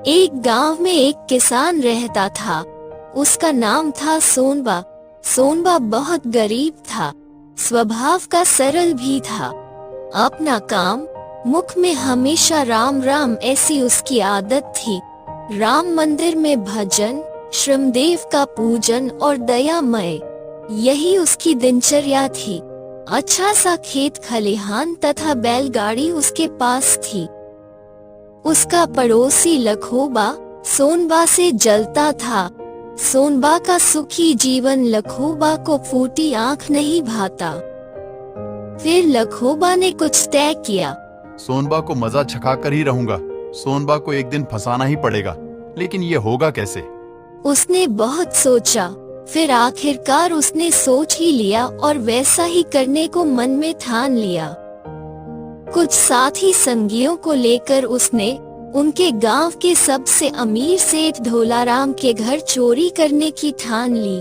एक गांव में एक किसान रहता था। उसका नाम था सोनबा। सोनबा बहुत गरीब था, स्वभाव का सरल भी था। अपना काम, मुख में हमेशा राम राम ऐसी उसकी आदत थी। राम मंदिर में भजन, श्रमदेव का पूजन और दयामय, यही उसकी दिनचर्या थी। अच्छा सा खेत खलिहान तथा बैलगाड़ी उसके पास थी। उसका पड़ोसी लखोबा सोनबा से जलता था। सोनबा का सुखी जीवन लखोबा को फूटी आंख नहीं भाता। फिर लखोबा ने कुछ तय किया। सोनबा को मजा छका कर ही रहूंगा। सोनबा को एक दिन फंसाना ही पड़ेगा, लेकिन ये होगा कैसे? उसने बहुत सोचा, फिर आखिरकार उसने सोच ही लिया और वैसा ही करने को मन में ठान लिया। कुछ साथी संगियों को लेकर उसने उनके गांव के सबसे अमीर सेठ धोलाराम के घर चोरी करने की ठान ली।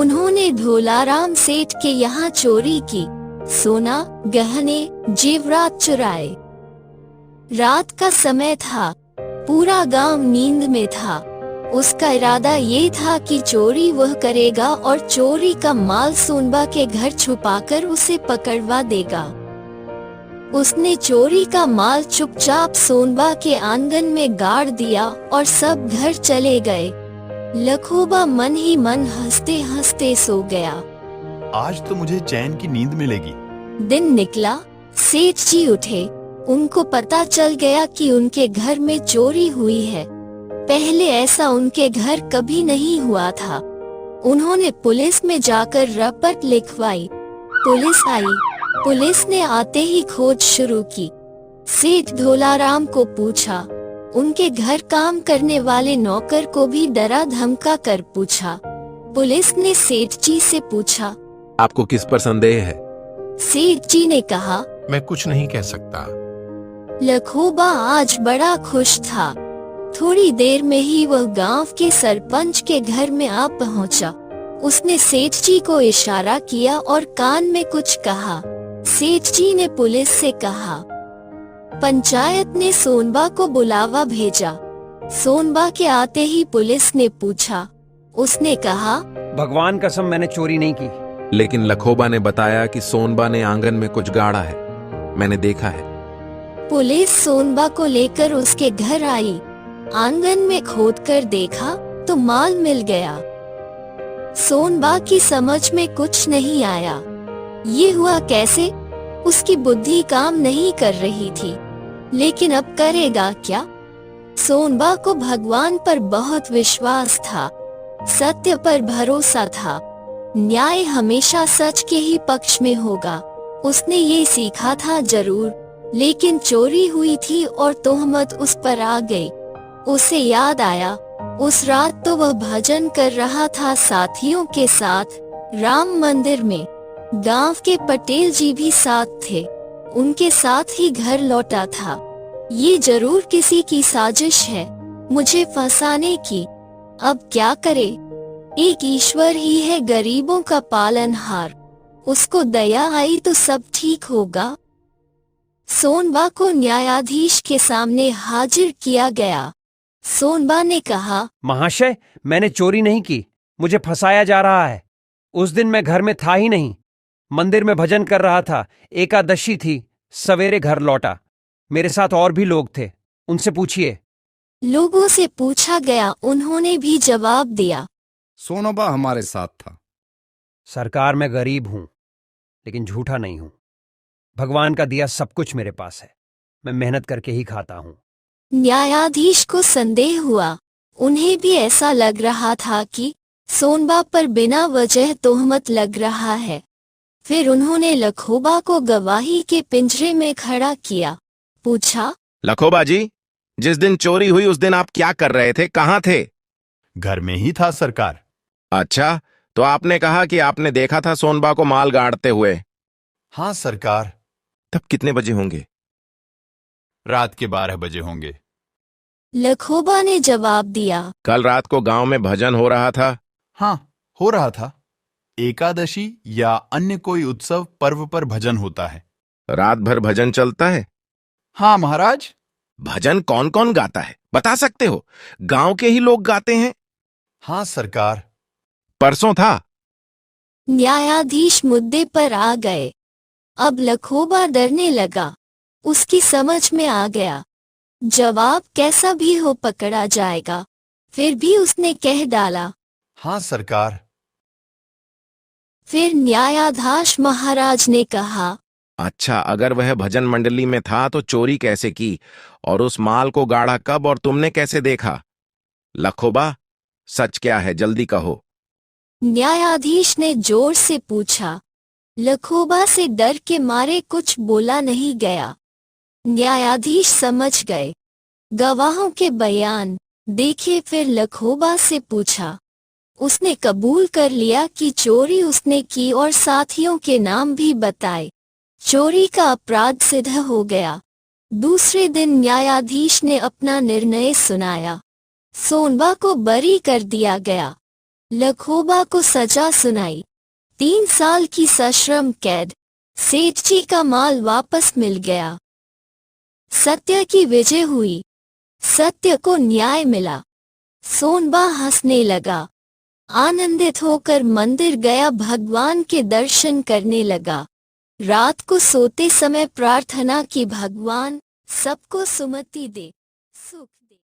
उन्होंने धोलाराम सेठ के यहाँ चोरी की, सोना, गहने, जेवरात चुराए। रात का समय था, पूरा गांव नींद में था। उसका इरादा ये था कि चोरी वह करेगा और चोरी का माल सोनबा के घर छुपाकर उसे पकड़वा देगा। उसने चोरी का माल चुपचाप सोनबा के आंगन में गाड़ दिया और सब घर चले गए। लखोबा मन ही मन हंसते हंसते सो गया। आज तो मुझे चैन की नींद मिलेगी। दिन निकला, सेठ जी उठे। उनको पता चल गया कि उनके घर में चोरी हुई है। पहले ऐसा उनके घर कभी नहीं हुआ था। उन्होंने पुलिस में जाकर रपट लिखवाई। पुलिस आई। पुलिस ने आते ही खोज शुरू की। सेठ धोलाराम को पूछा, उनके घर काम करने वाले नौकर को भी डरा धमका कर पूछा। पुलिस ने सेठ जी से पूछा, आपको किस पर संदेह है? सेठ जी ने कहा, मैं कुछ नहीं कह सकता। लखोबा आज बड़ा खुश था। थोड़ी देर में ही वह गांव के सरपंच के घर में आ पहुंचा। उसने सेठ जी को इशारा किया और कान में कुछ कहा। सेठ जी ने पुलिस से कहा। पंचायत ने सोनबा को बुलावा भेजा। सोनबा के आते ही पुलिस ने पूछा। उसने कहा, भगवान कसम मैंने चोरी नहीं की। लेकिन लखोबा ने बताया कि सोनबा ने आंगन में कुछ गाड़ा है, मैंने देखा है। पुलिस सोनबा को लेकर उसके घर आई। आंगन में खोदकर देखा तो माल मिल गया। सोनबा की समझ में कुछ नहीं आया। ये हुआ कैसे? उसकी बुद्धि काम नहीं कर रही थी, लेकिन अब करेगा क्या? सोनबा को भगवान पर बहुत विश्वास था, सत्य पर भरोसा था। न्याय हमेशा सच के ही पक्ष में होगा। उसने ये सीखा था जरूर, लेकिन चोरी हुई थी और तोहमत उस पर आ गई। उसे याद आया, उस रात तो वह भजन कर रहा था साथियों के साथ राम मंदिर में। गांव के पटेल जी भी साथ थे, उनके साथ ही घर लौटा था। ये जरूर किसी की साजिश है, मुझे फंसाने की। अब क्या करे? एक ईश्वर ही है गरीबों का पालनहार, उसको दया आई तो सब ठीक होगा। सोनबा को न्यायाधीश के सामने हाजिर किया गया। सोनबा ने कहा, महाशय, मैंने चोरी नहीं की, मुझे फंसाया जा रहा है। उस दिन मैं घर में था ही नहीं, मंदिर में भजन कर रहा था। एकादशी थी, सवेरे घर लौटा। मेरे साथ और भी लोग थे, उनसे पूछिए। लोगों से पूछा गया, उन्होंने भी जवाब दिया। सोनबा हमारे साथ था। सरकार, मैं गरीब हूं, लेकिन झूठा नहीं हूं। भगवान का दिया सब कुछ मेरे पास है, मैं मेहनत करके ही खाता हूं। न्यायाधीश को संदेह हुआ। उन्हें भी ऐसा लग रहा था कि सोनबा पर बिना वजह तोहमत लग रहा है। फिर उन्होंने लखोबा को गवाही के पिंजरे में खड़ा किया। पूछा, लखोबा जी, जिस दिन चोरी हुई उस दिन आप क्या कर रहे थे, कहाँ थे? घर में ही था सरकार। अच्छा, तो आपने कहा कि आपने देखा था सोनबा को माल गाड़ते हुए। हाँ सरकार। तब कितने बजे होंगे? रात के 12 बजे होंगे। लखोबा ने जवाब दिया। कल रात को गांव में भजन हो रहा था। हाँ, हो रहा था। एकादशी या अन्य कोई उत्सव पर्व पर भजन होता है। रात भर भजन चलता है? हाँ महाराज, भजन कौन कौन गाता है, बता सकते हो? गांव के ही लोग गाते हैं? हाँ सरकार। परसों था। न्यायाधीश मुद्दे पर आ गए। अब लखोबा डरने लगा। उसकी समझ में आ गया जवाब कैसा भी हो पकड़ा जाएगा। फिर भी उसने कह डाला, हाँ सरकार। फिर न्यायाधीश महाराज ने कहा, अच्छा, अगर वह भजन मंडली में था तो चोरी कैसे की, और उस माल को गाड़ा कब और तुमने कैसे देखा? लखोबा, सच क्या है, जल्दी कहो। न्यायाधीश ने जोर से पूछा। लखोबा से डर के मारे कुछ बोला नहीं गया। न्यायाधीश समझ गए। गवाहों के बयान देखे, फिर लखोबा से पूछा। उसने कबूल कर लिया कि चोरी उसने की और साथियों के नाम भी बताए। चोरी का अपराध सिद्ध हो गया। दूसरे दिन न्यायाधीश ने अपना निर्णय सुनाया। सोनबा को बरी कर दिया गया। लखोबा को सजा सुनाई, 3 साल की सश्रम कैद। सेठ जी का माल वापस मिल गया। सत्य की विजय हुई। सत्य को न्याय मिला। सोनबा हंसने लगा। आनंदित होकर मंदिर गया, भगवान के दर्शन करने लगा। रात को सोते समय प्रार्थना की, भगवान सबको सुमति दे, सुख